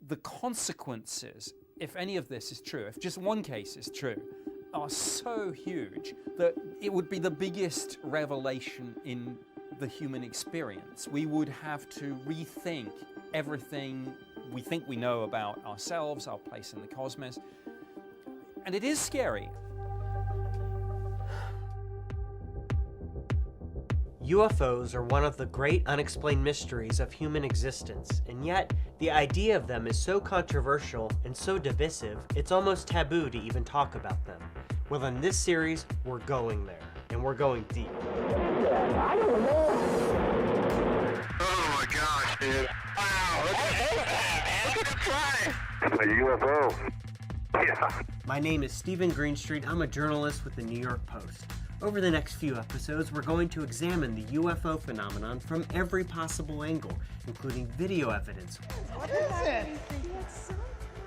the consequences, if any of this is true, if just one case is true, are so huge that it would be the biggest revelation in the human experience. We would have to rethink everything we think we know about ourselves, our place in the cosmos. And it is scary. UFOs are one of the great unexplained mysteries of human existence, and yet the idea of them is so controversial and so divisive, it's almost taboo to even talk about them. Well, in this series, we're going there, and we're going deep. I don't know. Oh my gosh, dude. Wow, look at the fly. It's a UFO. Yeah. My name is Steven Greenstreet. I'm a journalist with the New York Post. Over the next few episodes, we're going to examine the UFO phenomenon from every possible angle, including video evidence. What is it? It's some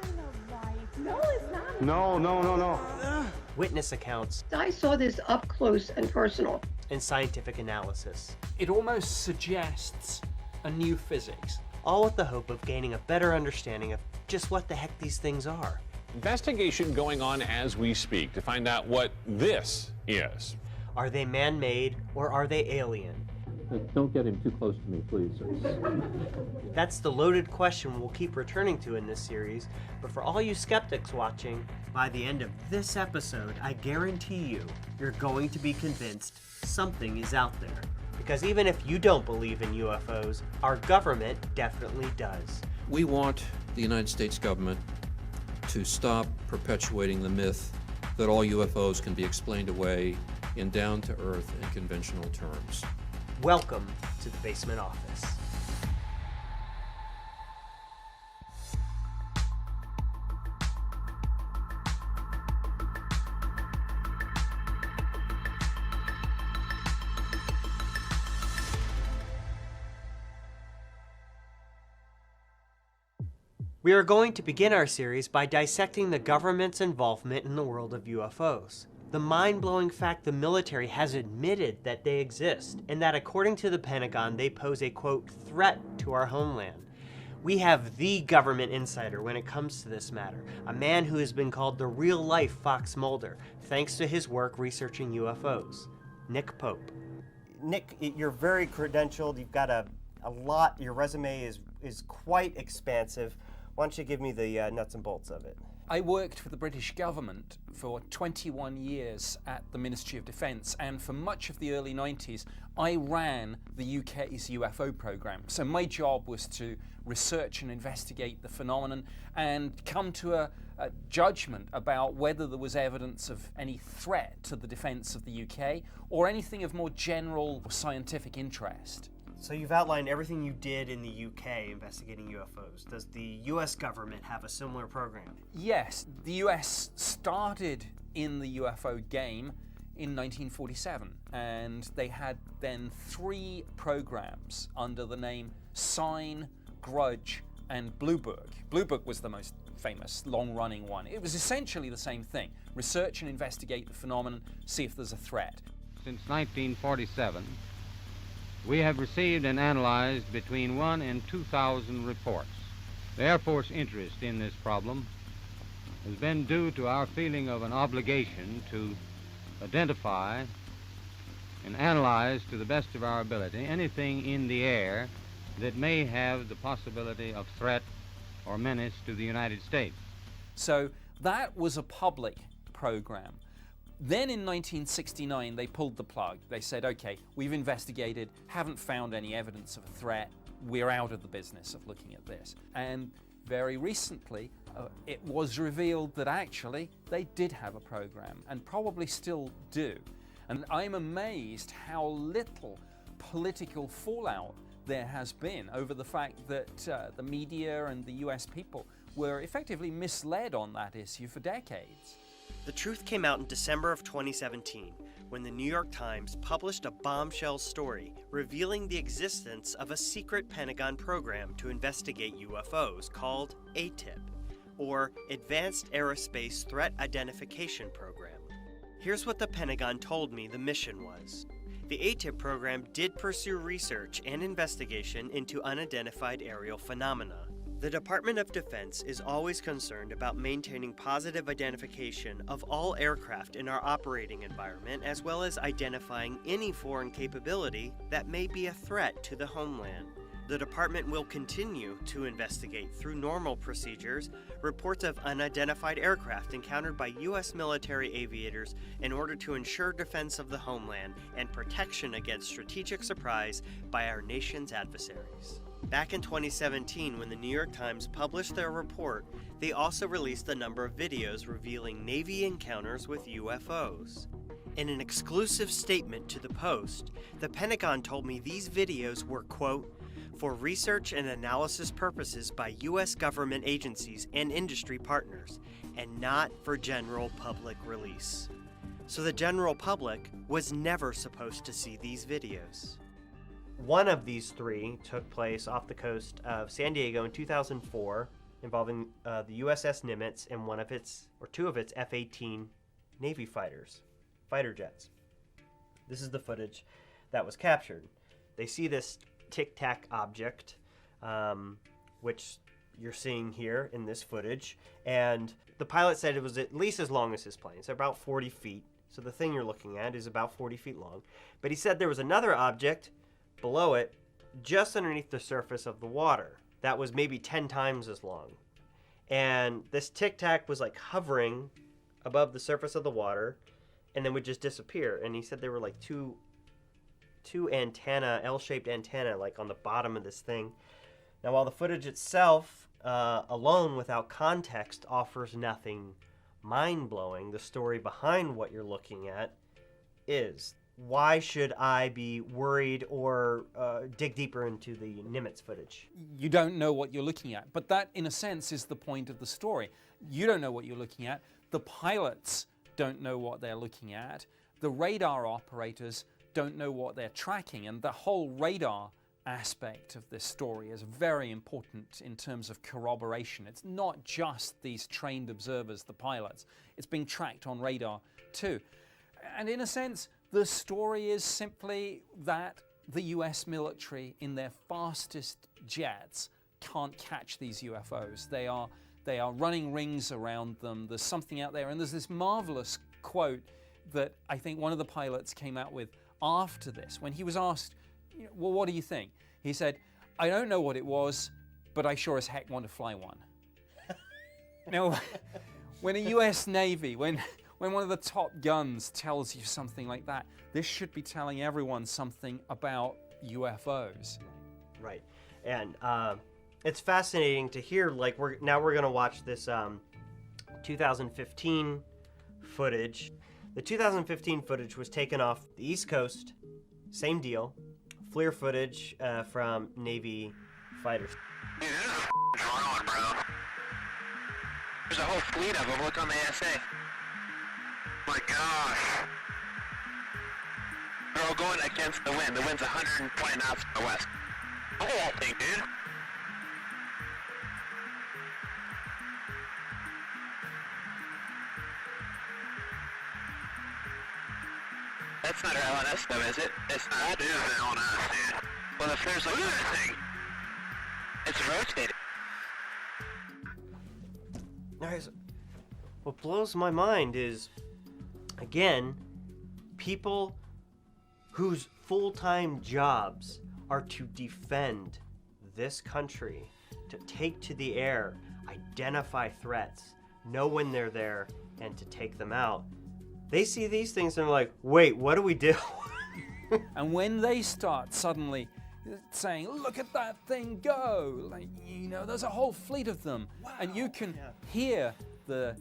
kind of light. No, it's not. No. Witness accounts, I saw this up close and personal. and scientific analysis, It almost suggests a new physics. all with the hope of gaining a better understanding of just what the heck these things are. Investigation going on as we speak to find out what this is. Are they man-made or are they alien? Don't get him too close to me, please. That's the loaded question we'll keep returning to in this series, but for all you skeptics watching, by the end of this episode, I guarantee you're going to be convinced something is out there. Because even if you don't believe in UFOs, our government definitely does. We want the United States government to stop perpetuating the myth that all UFOs can be explained away in down-to-earth and conventional terms. Welcome to the Basement Office. We are going to begin our series by dissecting the government's involvement in the world of UFOs. The mind-blowing fact the military has admitted that they exist, and that according to the Pentagon, they pose a, quote, threat to our homeland. We have the government insider when it comes to this matter, a man who has been called the real-life Fox Mulder, thanks to his work researching UFOs, Nick Pope. Nick, you're very credentialed, you've got a lot, your resume is quite expansive. Why don't you give me the nuts and bolts of it? I worked for the British government for 21 years at the Ministry of Defence, and for much of the early 90s, I ran the UK's UFO program. So my job was to research and investigate the phenomenon and come to a judgment about whether there was evidence of any threat to the defence of the UK or anything of more general scientific interest. So you've outlined everything you did in the UK investigating UFOs. Does the US government have a similar program? Yes, the US started in the UFO game in 1947, and they had then 3 programs under the name Sign, Grudge, and Blue Book. Blue Book was the most famous, long-running one. It was essentially the same thing. Research and investigate the phenomenon, see if there's a threat. Since 1947, we have received and analyzed between 1 and 2,000 reports. The Air Force interest in this problem has been due to our feeling of an obligation to identify and analyze to the best of our ability anything in the air that may have the possibility of threat or menace to the United States. So that was a public program. Then in 1969, they pulled the plug. They said, okay, we've investigated, haven't found any evidence of a threat. We're out of the business of looking at this. And very recently, it was revealed that actually they did have a program and probably still do. And I'm amazed how little political fallout there has been over the fact that the media and the US people were effectively misled on that issue for decades. The truth came out in December of 2017 when the New York Times published a bombshell story revealing the existence of a secret Pentagon program to investigate UFOs called ATIP, or Advanced Aerospace Threat Identification Program. Here's what the Pentagon told me the mission was. The ATIP program did pursue research and investigation into unidentified aerial phenomena. The Department of Defense is always concerned about maintaining positive identification of all aircraft in our operating environment, as well as identifying any foreign capability that may be a threat to the homeland. The department will continue to investigate through normal procedures reports of unidentified aircraft encountered by U.S. military aviators in order to ensure defense of the homeland and protection against strategic surprise by our nation's adversaries. Back in 2017, when the New York Times published their report, they also released a number of videos revealing Navy encounters with UFOs. In an exclusive statement to the Post, the Pentagon told me these videos were, quote, for research and analysis purposes by U.S. government agencies and industry partners, and not for general public release. So the general public was never supposed to see these videos. One of these three took place off the coast of San Diego in 2004, involving the USS Nimitz and two of its F-18 Navy fighter jets. This is the footage that was captured. They see this tic-tac object, which you're seeing here in this footage, and the pilot said it was at least as long as his plane, so about 40 feet. So the thing you're looking at is about 40 feet long. But he said there was another object below it, just underneath the surface of the water, that was maybe 10 times as long. And this tic-tac was like hovering above the surface of the water and then would just disappear. And he said there were like two antenna, L-shaped antenna, like on the bottom of this thing. Now, while the footage itself, alone without context, offers nothing mind-blowing, the story behind what you're looking at is. Why should I be worried or dig deeper into the Nimitz footage? You don't know what you're looking at, but that, in a sense, is the point of the story. You don't know what you're looking at. The pilots don't know what they're looking at. The radar operators don't know what they're tracking, and the whole radar aspect of this story is very important in terms of corroboration. It's not just these trained observers, the pilots. It's being tracked on radar too. And in a sense, the story is simply that the US military in their fastest jets can't catch these UFOs. They are running rings around them. There's something out there, and there's this marvelous quote that I think one of the pilots came out with after this, when he was asked, well, what do you think? He said, I don't know what it was, but I sure as heck want to fly one. Now, when a US Navy, when one of the top guns tells you something like that, this should be telling everyone something about UFOs. Right. And it's fascinating to hear, like, we're going to watch this 2015 footage. The 2015 footage was taken off the East Coast, same deal, FLIR footage from Navy fighters. Dude, there's a going on, bro. There's a whole fleet of them. Look on the ASA. My gosh. They're all going against the wind. The wind's 120 knots to the west. Look at that thing, dude. That's not our LNS though, is it? It's not. That is an LNS, dude. Well, if there's like another thing, it's rotating. Guys, what blows my mind is, again, people whose full-time jobs are to defend this country, to take to the air, identify threats, know when they're there, and to take them out. They see these things and they're like, wait, what do we do? And when they start suddenly saying, look at that thing go, like, there's a whole fleet of them. Wow. And you can hear the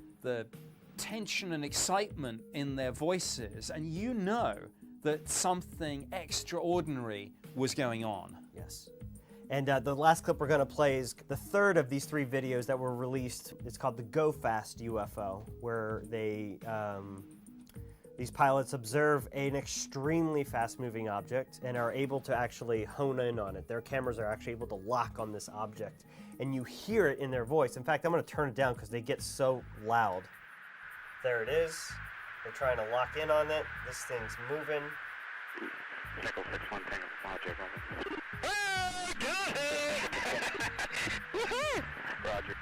tension and excitement in their voices, and you know that something extraordinary was going on. Yes. And the last clip we're going to play is the third of these 3 videos that were released. It's called the Go Fast UFO, where these pilots observe an extremely fast-moving object and are able to actually hone in on it. Their cameras are actually able to lock on this object, and you hear it in their voice. In fact, I'm going to turn it down because they get so loud. There it is. They're trying to lock in on it. This thing's moving. Nickel 6-1 Tango, Logic, over. Oh, got it! Woohoo! Roger.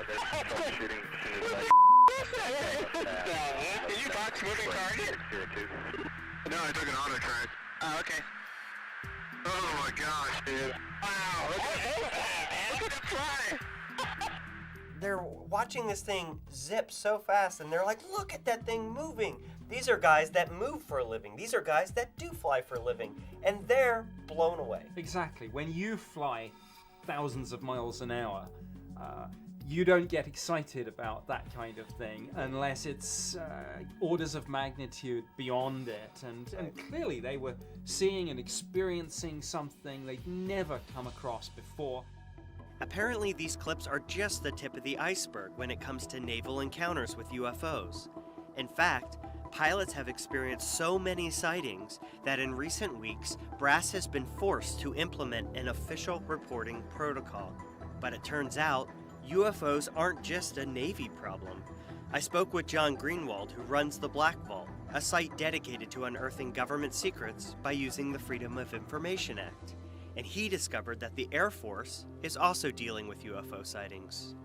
There's troubleshooting as soon as Did you box moving target? No, I took an auto track. Oh, okay. Oh my gosh, dude. Wow, look at it fly! They're watching this thing zip so fast, and they're like, look at that thing moving. These are guys that move for a living. These are guys that do fly for a living, and they're blown away. Exactly. When you fly thousands of miles an hour, you don't get excited about that kind of thing unless it's orders of magnitude beyond it. And clearly they were seeing and experiencing something they'd never come across before. Apparently, these clips are just the tip of the iceberg when it comes to naval encounters with UFOs. In fact, pilots have experienced so many sightings that in recent weeks, brass has been forced to implement an official reporting protocol. But it turns out, UFOs aren't just a Navy problem. I spoke with John Greenwald, who runs the Black Vault, a site dedicated to unearthing government secrets by using the Freedom of Information Act. And he discovered that the Air Force is also dealing with UFO sightings.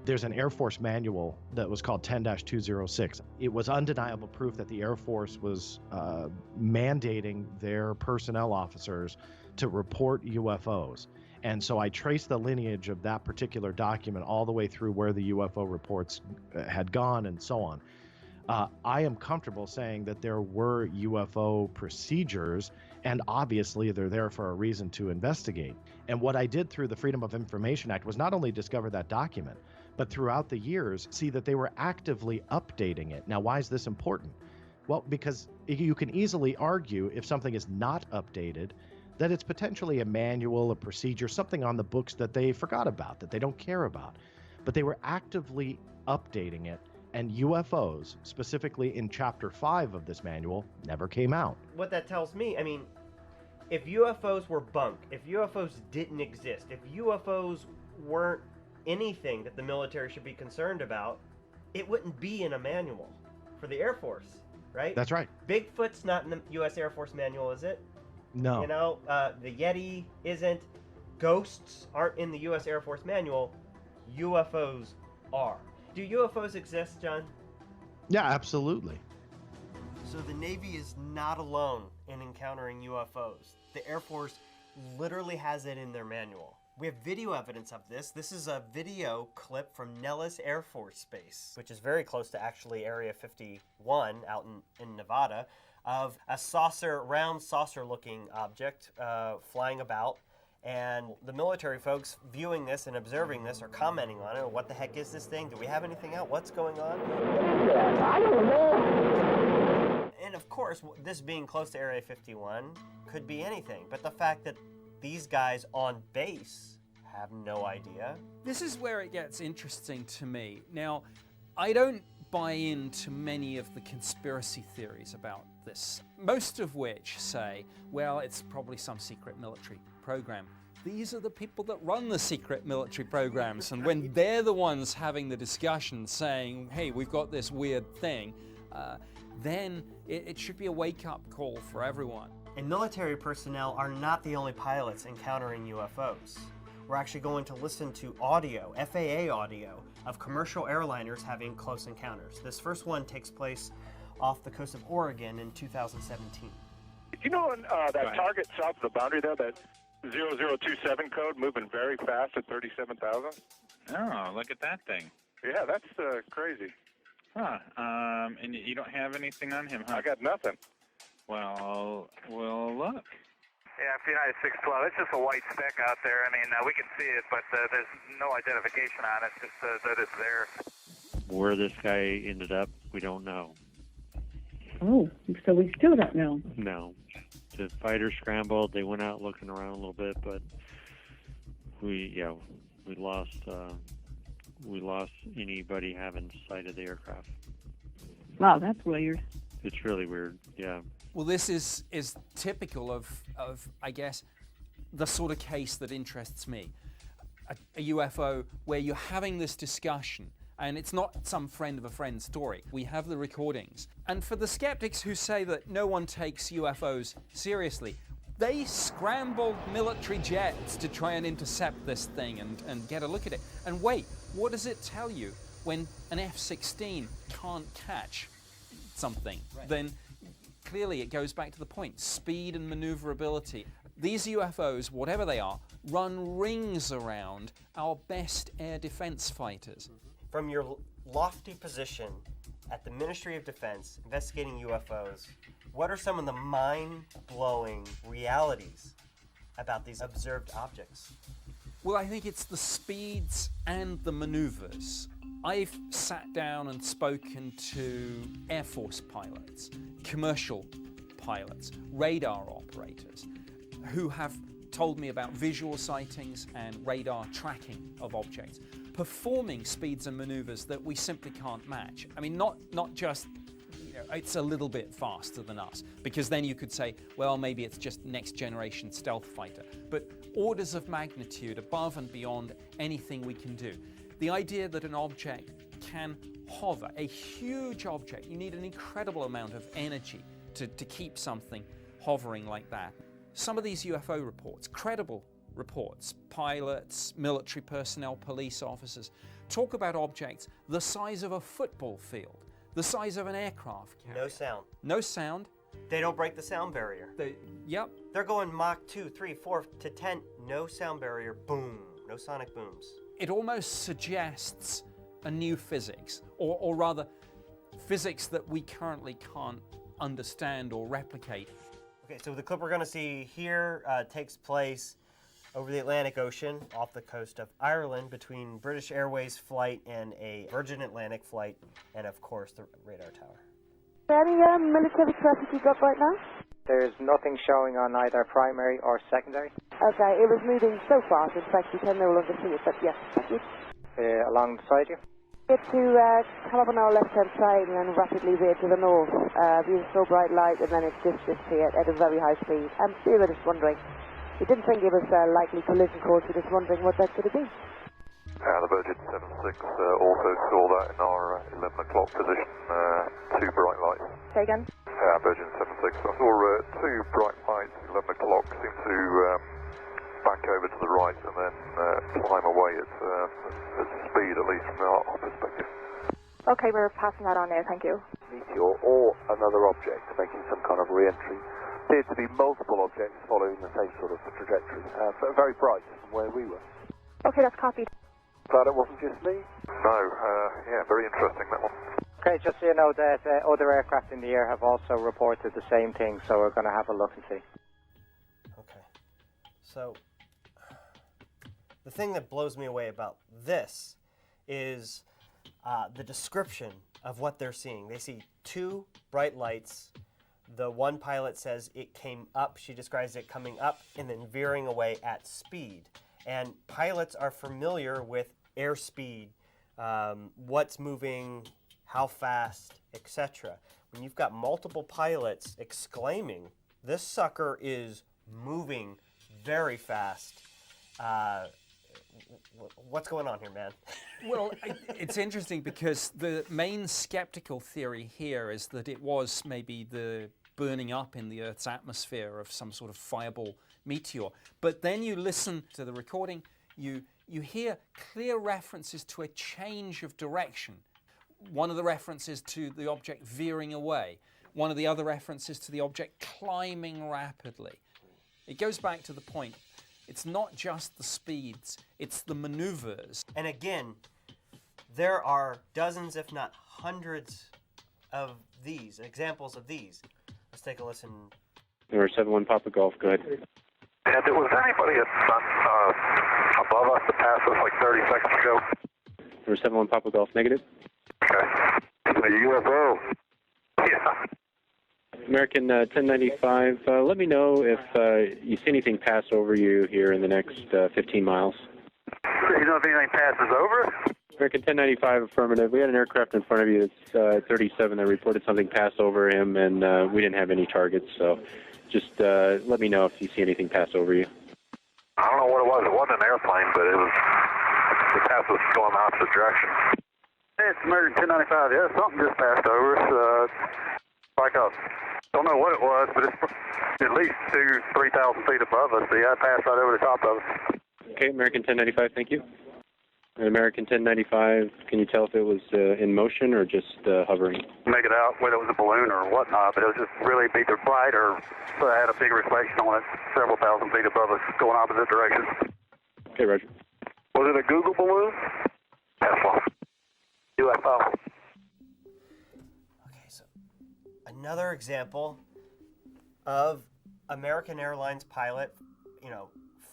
There's an Air Force manual that was called 10-206. It was undeniable proof that the Air Force was mandating their personnel officers to report UFOs. And so I traced the lineage of that particular document all the way through where the UFO reports had gone and so on. I am comfortable saying that there were UFO procedures, and obviously they're there for a reason to investigate. And what I did through the Freedom of Information Act was not only discover that document, but throughout the years see that they were actively updating it. Now, why is this important? Well, because you can easily argue if something is not updated, that it's potentially a manual, a procedure, something on the books that they forgot about, that they don't care about. But they were actively updating it, and UFOs, specifically in Chapter 5 of this manual, never came out. What that tells me, I mean, if UFOs were bunk, if UFOs didn't exist, if UFOs weren't anything that the military should be concerned about, it wouldn't be in a manual for the Air Force, right? That's right. Bigfoot's not in the U.S. Air Force manual, is it? No. You know, the Yeti isn't. Ghosts aren't in the U.S. Air Force manual. UFOs are. Do UFOs exist, John? Yeah, absolutely. So the Navy is not alone in encountering UFOs. The Air Force literally has it in their manual. We have video evidence of this. This is a video clip from Nellis Air Force Base, which is very close to actually Area 51 out in Nevada, of a round saucer-looking object flying about. And the military folks viewing this and observing this are commenting on it. What the heck is this thing? Do we have anything out? What's going on? I don't know. And of course, this being close to Area 51 could be anything. But the fact that these guys on base have no idea. This is where it gets interesting to me. Now, I don't buy into many of the conspiracy theories about this, most of which say, well, it's probably some secret military program. These are the people that run the secret military programs, and when they're the ones having the discussion saying, hey, we've got this weird thing, then it should be a wake-up call for everyone. And military personnel are not the only pilots encountering UFOs. We're actually going to listen to audio, FAA audio, of commercial airliners having close encounters. This first one takes place off the coast of Oregon in 2017. You know that target south of the boundary there, that 0027 code moving very fast at 37,000? Oh, look at that thing. Yeah, that's crazy. Huh. And you don't have anything on him, huh? I got nothing. Well, look. Yeah, for United 612, it's just a white speck out there. I mean, we can see it, but there's no identification on it, just that it's there. Where this guy ended up, we don't know. Oh, so we still don't know. No. The fighters scrambled. They went out looking around a little bit, but we lost anybody having sight of the aircraft. Wow, that's weird. It's really weird, yeah. Well, this is typical of, I guess, the sort of case that interests me. A UFO where you're having this discussion, and it's not some friend of a friend story. We have the recordings. And for the skeptics who say that no one takes UFOs seriously, they scrambled military jets to try and intercept this thing and get a look at it. And wait, What does it tell you when an F-16 can't catch something? Then clearly it goes back to the point, speed and maneuverability. These UFOs, whatever they are, run rings around our best air defense fighters. From your lofty position at the Ministry of Defense investigating UFOs, what are some of the mind-blowing realities about these observed objects? Well, I think it's the speeds and the maneuvers. I've sat down and spoken to Air Force pilots, commercial pilots, radar operators, who have told me about visual sightings and radar tracking of objects, performing speeds and maneuvers that we simply can't match. I mean, not just, it's a little bit faster than us, because then you could say, well, maybe it's just next generation stealth fighter, but orders of magnitude above and beyond anything we can do. The idea that an object can hover, a huge object, you need an incredible amount of energy to keep something hovering like that. Some of these UFO reports, credible reports, pilots, military personnel, police officers, talk about objects the size of a football field, the size of an aircraft carrier. No sound. No sound. They don't break the sound barrier. Yep. They're going Mach 2, 3, 4 to 10, no sound barrier, boom, no sonic booms. It almost suggests a new physics, or rather, physics that we currently can't understand or replicate. Okay, so the clip we're going to see here takes place over the Atlantic Ocean off the coast of Ireland between British Airways flight and a Virgin Atlantic flight, and of course the radar tower. Any military traffic you got right now? There's nothing showing on either primary or secondary. Okay, it was moving so fast, in fact you can no longer see it, but yes, thank you. Alongside you? Get to come up on our left-hand side and then rapidly veer to the north. We saw bright light and then it just disappeared at a very high speed. We were just wondering. We didn't think it was a likely collision course, we were just wondering what that could have been. The Virgin 76 also saw that in our 11 o'clock position, two bright lights. Say again? Virgin 76. I saw two bright lights, 11 o'clock, seem to back over to the right and then climb away at speed, at least from our perspective. Okay, we're passing that on there, thank you. Meteor or another object making some kind of re-entry. Appeared to be multiple objects following the same sort of trajectory, but very bright from where we were. Okay, that's copied. Glad it wasn't just me? No, yeah, very interesting, that one. Okay, just so you know that other aircraft in the air have also reported the same thing, so we're going to have a look and see. Okay, so the thing that blows me away about this is the description of what they're seeing. They see two bright lights. The one pilot says it came up. She describes it coming up and then veering away at speed. And pilots are familiar with airspeed, what's moving, how fast, etc. When you've got multiple pilots exclaiming, this sucker is moving very fast, what's going on here, man? Well, it's interesting because the main skeptical theory here is that it was maybe the burning up in the Earth's atmosphere of some sort of fireball meteor. But then you listen to the recording, you hear clear references to a change of direction. One of the references to the object veering away. One of the other references to the object climbing rapidly. It goes back to the point. It's not just the speeds, it's the maneuvers. And again, there are dozens, if not hundreds, of these, examples of these. Let's take a listen. Number 71 Papa Golf, go ahead. And was there anybody above us that passed us like 30 seconds ago? Number 71 Papa Golf, negative. Okay. A UFO. Yeah. American 1095, let me know if you see anything pass over you here in the next 15 miles. You know if anything passes over? American 1095, affirmative. We had an aircraft in front of you that's 37 that reported something pass over him, and we didn't have any targets, so just let me know if you see anything pass over you. I don't know what it was. It wasn't an airplane, but the path was going the opposite direction. Hey, it's American 1095. Yeah, something just passed over us. Like don't know what it was, but it's at least 2,000-3,000 feet above us. So yeah, it passed right over the top of us. Okay, American 1095, thank you. American 1095, can you tell if it was in motion or just hovering? Make it out whether it was a balloon or whatnot, but it was just really either bright or had a big reflection on it several thousand feet above us going opposite directions. Okay, Roger. Was it a Google balloon? Tesla. UFO. Okay, so another example of American Airlines pilot,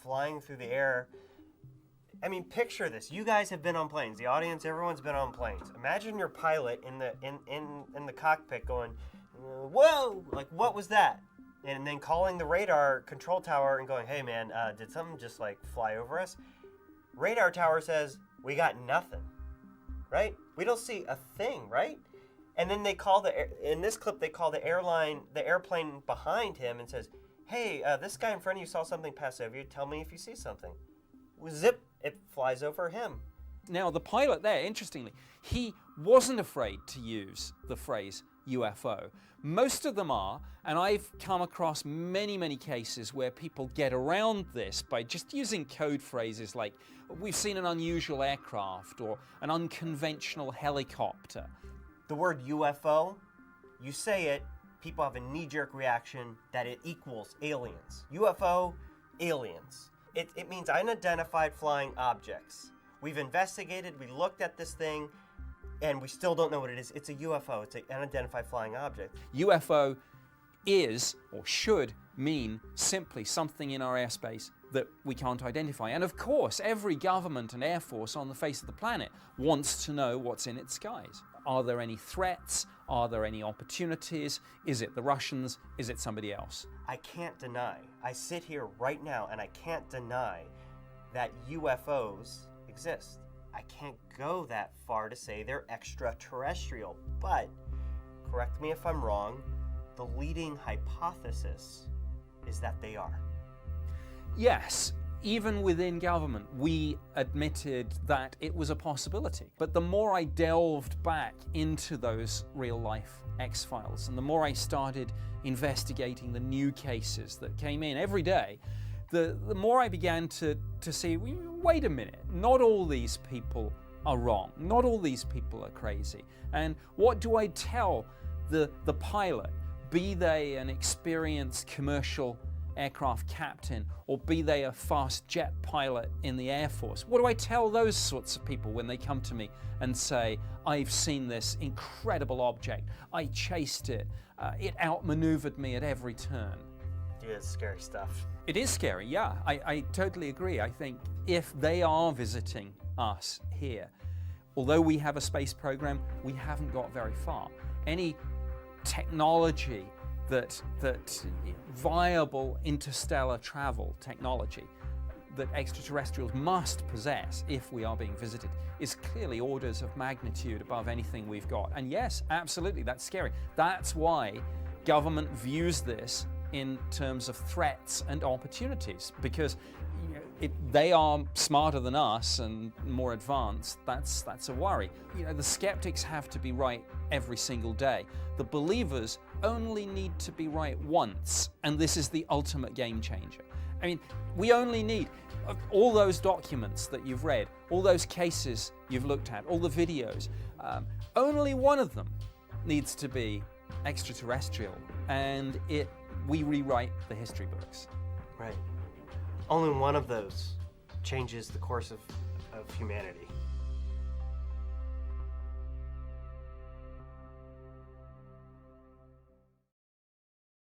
flying through the air. I mean, picture this. You guys have been on planes. The audience, everyone's been on planes. Imagine your pilot in the cockpit going, "Whoa! Like, what was that?" And then calling the radar control tower and going, "Hey, man, did something just like fly over us?" Radar tower says, "We got nothing." Right? We don't see a thing, right? And then they call in this clip, they call the airplane behind him and says, "Hey, this guy in front of you saw something pass over you. Tell me if you see something." Zip, it flies over him. Now, the pilot there, interestingly, he wasn't afraid to use the phrase UFO. Most of them are, and I've come across many, many cases where people get around this by just using code phrases like, "We've seen an unusual aircraft," or "an unconventional helicopter." The word UFO, you say it, people have a knee-jerk reaction that it equals aliens. UFO, aliens. It means unidentified flying objects. We've investigated, we looked at this thing, and we still don't know what it is. It's a UFO, it's an unidentified flying object. UFO is, or should mean, simply something in our airspace that we can't identify. And of course, every government and air force on the face of the planet wants to know what's in its skies. Are there any threats? Are there any opportunities? Is it the Russians? Is it somebody else? I can't deny, I sit here right now and I can't deny that UFOs exist. I can't go that far to say they're extraterrestrial, but correct me if I'm wrong, the leading hypothesis is that they are. Yes, even within government, we admitted that it was a possibility. But the more I delved back into those real-life X-Files, and the more I started investigating the new cases that came in every day, the more I began to see, wait a minute, not all these people are wrong. Not all these people are crazy. And what do I tell the pilot, be they an experienced commercial aircraft captain, or be they a fast jet pilot in the Air Force? What do I tell those sorts of people when they come to me and say, "I've seen this incredible object, I chased it, it outmaneuvered me at every turn"? Yeah, it's scary stuff. It is scary, yeah. I totally agree. I think if they are visiting us here, although we have a space program, we haven't got very far. Any technology that viable interstellar travel technology that extraterrestrials must possess if we are being visited is clearly orders of magnitude above anything we've got. And yes, absolutely, that's scary. That's why government views this in terms of threats and opportunities, because they are smarter than us and more advanced. That's a worry. The skeptics have to be right every single day. The believers only need to be right once, and this is the ultimate game changer. I mean, we only need all those documents that you've read, all those cases you've looked at, all the videos. Only one of them needs to be extraterrestrial, and we rewrite the history books. Right. Only one of those changes the course of humanity.